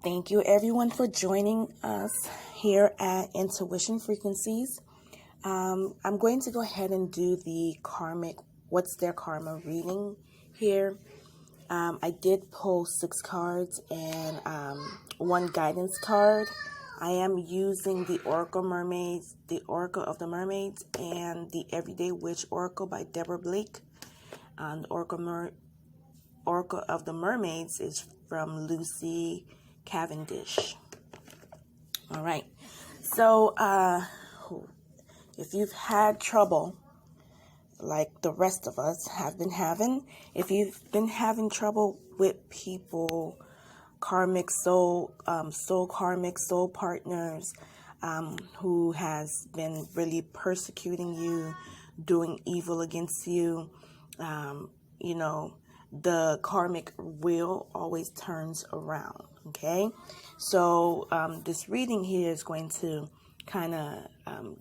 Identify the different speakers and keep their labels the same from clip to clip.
Speaker 1: Thank you everyone for joining us here at Intuition Frequencies. I'm going to go ahead and do the Karmic, what's their karma reading here. I did pull 6 cards and 1 guidance card. I am using the Oracle Mermaids, the Oracle of the Mermaids, and the Everyday Witch Oracle by Deborah Blake. The Oracle of the Mermaids is from Lucy Cavendish. All right. So, if you've had trouble, like the rest of us have been having, if you've been having trouble with people, karmic soul partners, who has been really persecuting you, doing evil against you, the karmic wheel always turns around. Okay, so this reading here is going to kind of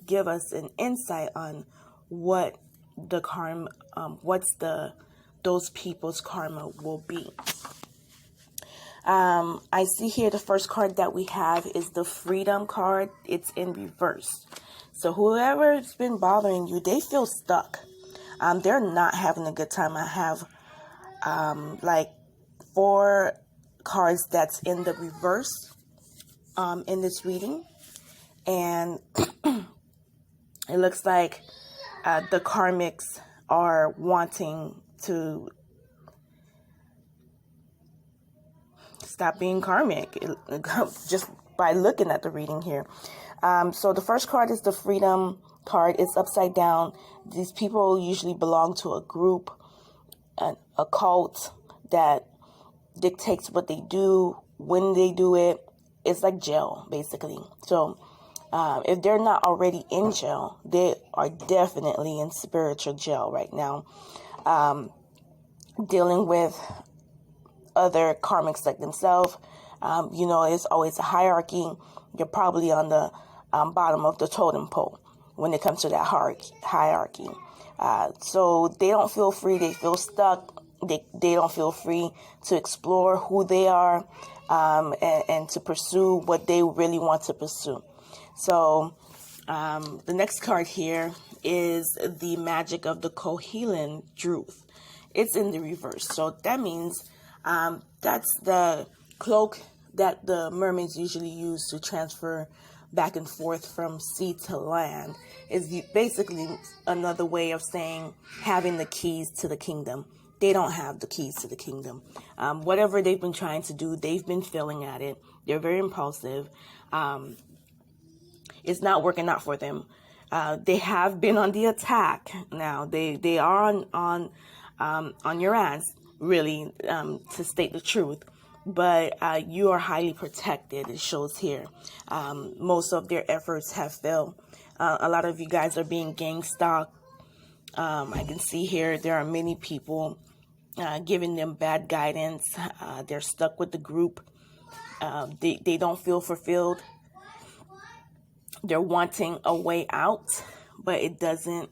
Speaker 1: give us an insight on what the karma, those people's karma will be. I see here the first card that we have is the Freedom card. It's in reverse. So whoever's been bothering you, they feel stuck. They're not having a good time. I have like 4 cards that's in the reverse in this reading, and it looks like the karmics are wanting to stop being karmic, just by looking at the reading here. So the first card is the Freedom card. It's upside down. These people usually belong to a group, a cult that dictates what they do, when they do it. It's like jail, basically. So if they're not already in jail, they are definitely in spiritual jail right now, dealing with other karmics like themselves. It's always a hierarchy. You're probably on the bottom of the totem pole when it comes to that hierarchy. So they don't feel free. They feel stuck. They don't feel free to explore who they are, and to pursue what they really want to pursue. So the next card here is the Magic of the Kohelan Druth. It's in the reverse. So that means that's the cloak that the mermaids usually use to transfer back and forth from sea to land. Is basically another way of saying having the keys to the kingdom. They don't have the keys to the kingdom. Whatever they've been trying to do, they've been failing at it. They're very impulsive. It's not working out for them. They have been on the attack. Now they are on your ass, really, to state the truth. But you are highly protected. It shows here. Most of their efforts have failed. A lot of you guys are being gang stalked. I can see here there are many people giving them bad guidance. They're stuck with the group. They don't feel fulfilled. They're wanting a way out, but it doesn't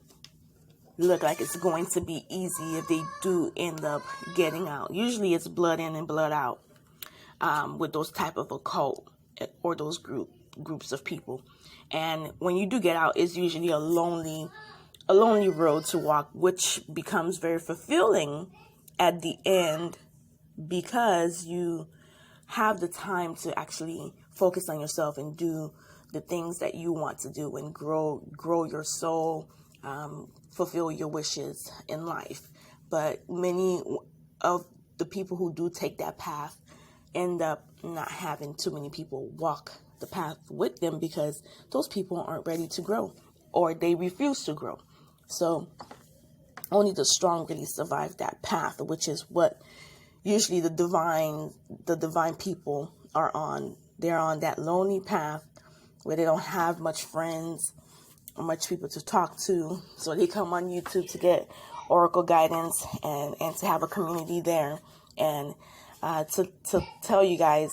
Speaker 1: look like it's going to be easy if they do end up getting out. Usually it's blood in and blood out with those type of occult or those groups of people. And when you do get out, it's usually a lonely road to walk, which becomes very fulfilling at the end, because you have the time to actually focus on yourself and do the things that you want to do and grow your soul, fulfill your wishes in life. But many of the people who do take that path end up not having too many people walk the path with them, because those people aren't ready to grow, or they refuse to grow. So only the strong really survive that path, which is what usually the divine people are on. They're on that lonely path where they don't have much friends or much people to talk to. So they come on YouTube to get oracle guidance and to have a community there. And to tell you guys,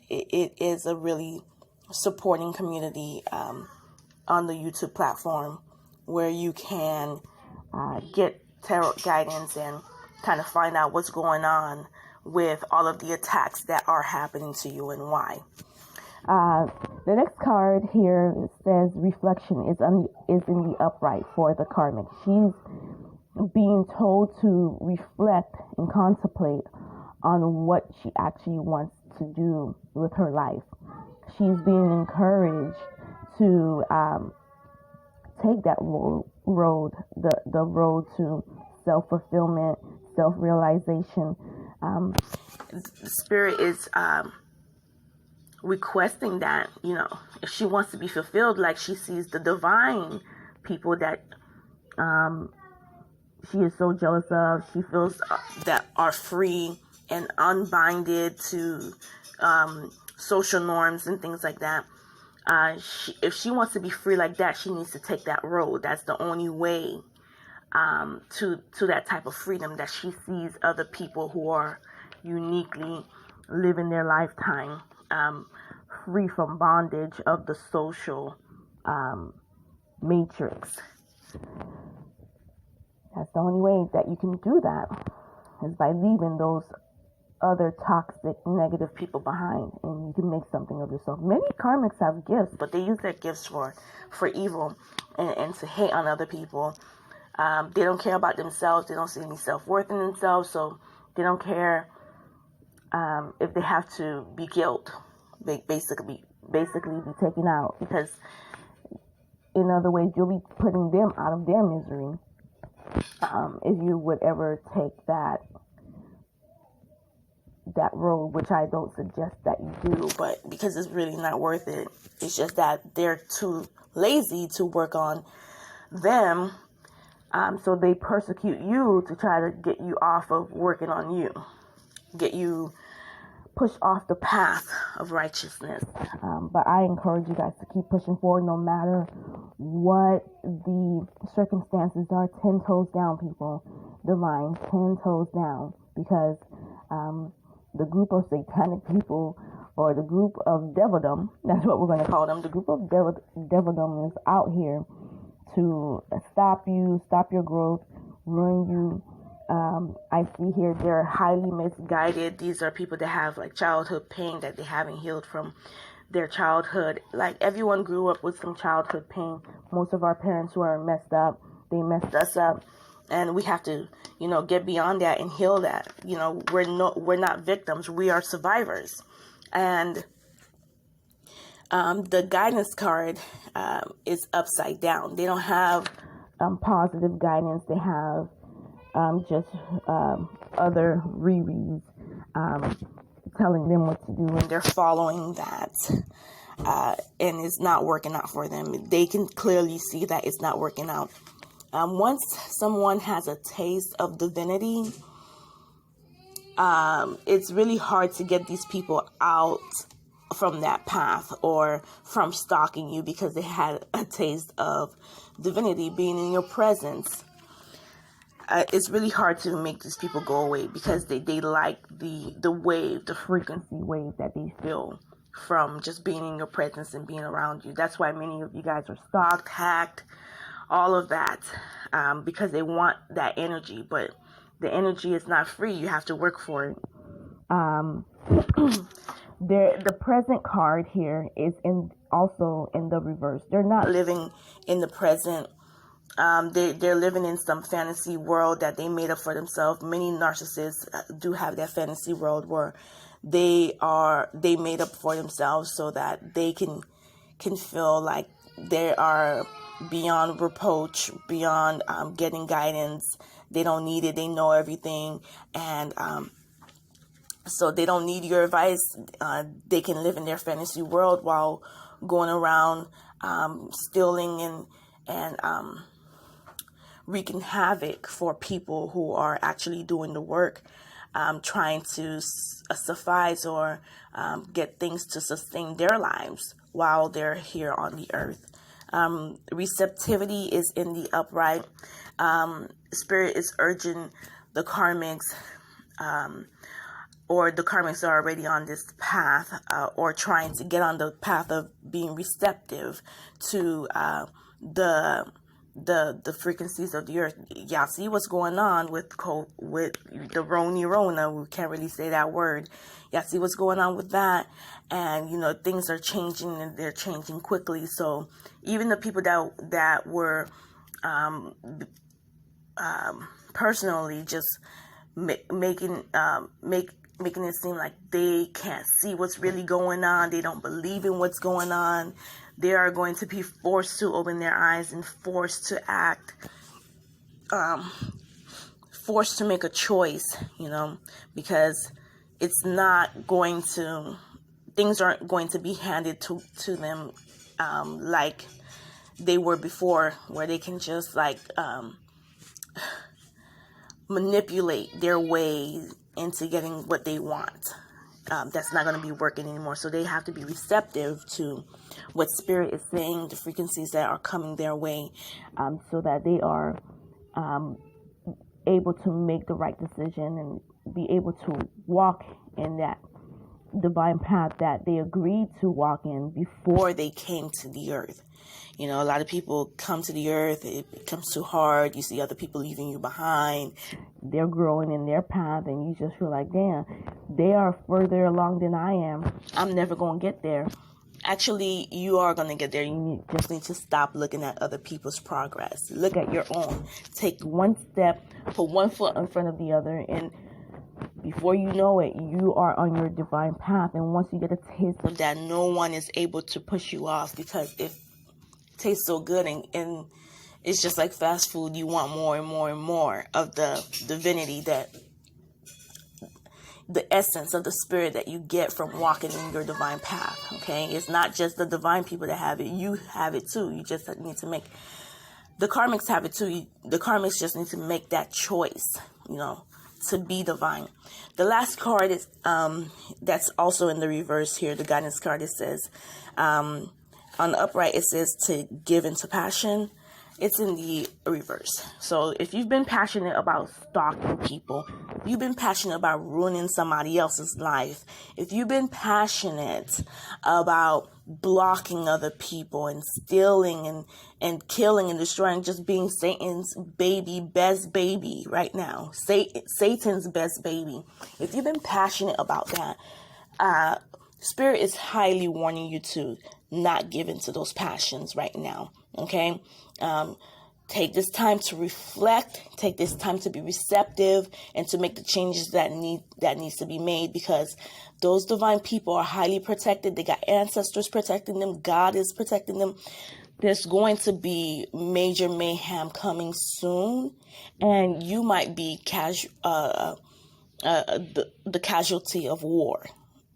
Speaker 1: it is a really supporting community on the YouTube platform, where you can get tarot guidance and kind of find out what's going on with all of the attacks that are happening to you and why.
Speaker 2: The next card here says reflection is in the upright for the karmic. She's being told to reflect and contemplate on what she actually wants to do with her life. She's being encouraged to take that road, the road to self-fulfillment, self-realization.
Speaker 1: The spirit is requesting that, if she wants to be fulfilled, like she sees the divine people that she is so jealous of, she feels that are free and unbinded to social norms and things like that. If she wants to be free like that, she needs to take that road. That's the only way to that type of freedom, that she sees other people who are uniquely living their lifetime free from bondage of the social matrix. That's the only way that you can do that, is by leaving those other toxic, negative people behind, and you can make something of yourself. Many karmics have gifts, but they use their gifts for evil and to hate on other people. They don't care about themselves. They don't see any self-worth in themselves, so they don't care if they have to be guilt, basically be taken out, because in other ways you'll be putting them out of their misery if you would ever take that road, which I don't suggest that you do, but because it's really not worth it. It's just that they're too lazy to work on them, so they persecute you to try to get you off of working on you, get you pushed off the path of righteousness. But I encourage you guys to keep pushing forward no matter what the circumstances are. 10 toes down, people. Divine, 10 toes down, because the group of satanic people, or the group of devildom, that's what we're going to call them, the group of devildom is out here to stop you, stop your growth, ruin you. I see here they're highly misguided. These are people that have like childhood pain that they haven't healed from their childhood. Like, everyone grew up with some childhood pain. Most of our parents who are messed up, they messed us up. And we have to, get beyond that and heal that. We're not victims. We are survivors. And the guidance card is upside down. They don't have positive guidance. They have just other rereads telling them what to do, and they're following that. And it's not working out for them. They can clearly see that it's not working out. Once someone has a taste of divinity, it's really hard to get these people out from that path or from stalking you, because they had a taste of divinity being in your presence. It's really hard to make these people go away, because they like the wave, the frequency wave that they feel from just being in your presence and being around you. That's why many of you guys are stalked, hacked, all of that, because they want that energy, but the energy is not free. You have to work for it. The present card here is also in the reverse. They're not living in the present. They're living in some fantasy world that they made up for themselves. Many narcissists do have that fantasy world where they made up for themselves so that they can feel like they are beyond reproach, beyond getting guidance. They don't need it. They know everything. And so they don't need your advice. They can live in their fantasy world while going around stealing and wreaking havoc for people who are actually doing the work, trying to suffice or get things to sustain their lives while they're here on the earth. Receptivity is in the upright. Spirit is urging the karmics, or the karmics are already on this path, or trying to get on the path of being receptive to the the frequencies of the earth. Y'all see what's going on with the Rona. We can't really say that word. Y'all see what's going on with that, and things are changing, and they're changing quickly. So even the people that were personally just making it seem like they can't see what's really going on, they don't believe in what's going on, they are going to be forced to open their eyes and forced to act, forced to make a choice, because it's not going to, things aren't going to be handed to them like they were before, where they can just manipulate their way into getting what they want. That's not going to be working anymore. So they have to be receptive to what spirit is saying, the frequencies that are coming their way, so that they are able to make the right decision and be able to walk in that divine path that they agreed to walk in before they came to the earth. A lot of people come to the earth, it becomes too hard, you see other people leaving you behind, they're growing in their path, and you just feel like, damn, they are further along than I am, I'm never going to get there. Actually, you are going to get there. You just need to stop looking at other people's progress. Look at your own. Take one step, put one foot in front of the other, and before you know it, you are on your divine path. And once you get a taste of that, no one is able to push you off, because it tastes so good, and it's just like fast food. You want more and more and more of the divinity, that the essence of the spirit that you get from walking in your divine path. Okay, it's not just the divine people that have it. You have it too. You just need to make, the karmics have it too. The karmics just need to make that choice, to be divine. The last card is that's also in the reverse here, the guidance card. It says on the upright, it says to give into passion. It's in the reverse. So if you've been passionate about stalking people, if you've been passionate about ruining somebody else's life, if you've been passionate about blocking other people and stealing and killing and destroying, just being Satan's best baby right now, Satan's best baby. If you've been passionate about that, Spirit is highly warning you to not give into those passions right now. Okay? Take this time to reflect, take this time to be receptive, and to make the changes that needs to be made, because those divine people are highly protected. They got ancestors protecting them. God is protecting them. There's going to be major mayhem coming soon, and you might be the casualty of war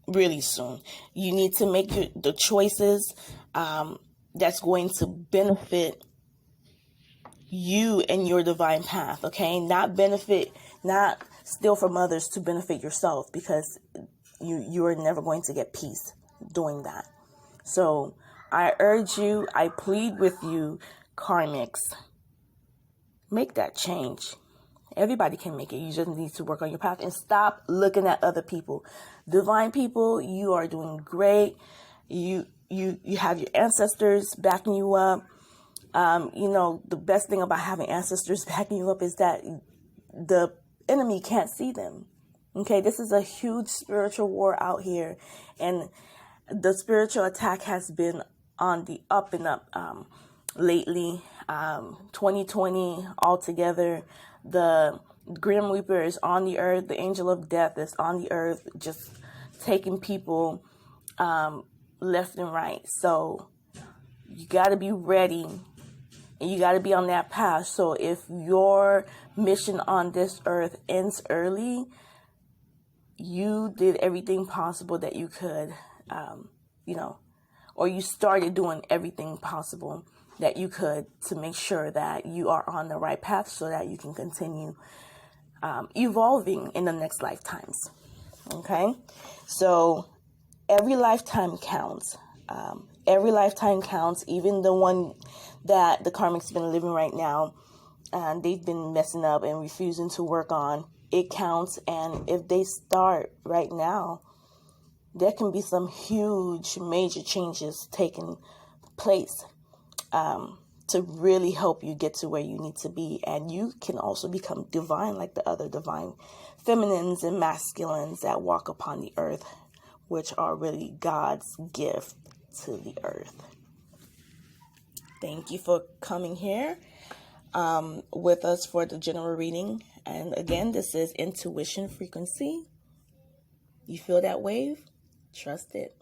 Speaker 1: really soon. You need to make the choices that's going to benefit you and your divine path, okay? Not steal from others to benefit yourself, because you are never going to get peace doing that. So I urge you, I plead with you, karmics, make that change. Everybody can make it. You just need to work on your path and stop looking at other people. Divine people, you are doing great. You have your ancestors backing you up. The best thing about having ancestors backing you up is that the enemy can't see them. Okay, this is a huge spiritual war out here, and the spiritual attack has been on the up and up lately. 2020 altogether, the Grim Reaper is on the earth. The angel of death is on the earth, just taking people left and right. So you got to be ready. And you got to be on that path. So if your mission on this earth ends early, you did everything possible that you could, or you started doing everything possible that you could to make sure that you are on the right path, so that you can continue evolving in the next lifetimes. Okay? So every lifetime counts. Every lifetime counts, even the one that the karmics been living right now, and they've been messing up and refusing to work on. It counts, and if they start right now, there can be some huge, major changes taking place to really help you get to where you need to be. And you can also become divine like the other divine feminines and masculines that walk upon the earth, which are really God's gift to the earth. Thank you for coming here with us for the general reading. And again, this is intuition frequency. You feel that wave? Trust it.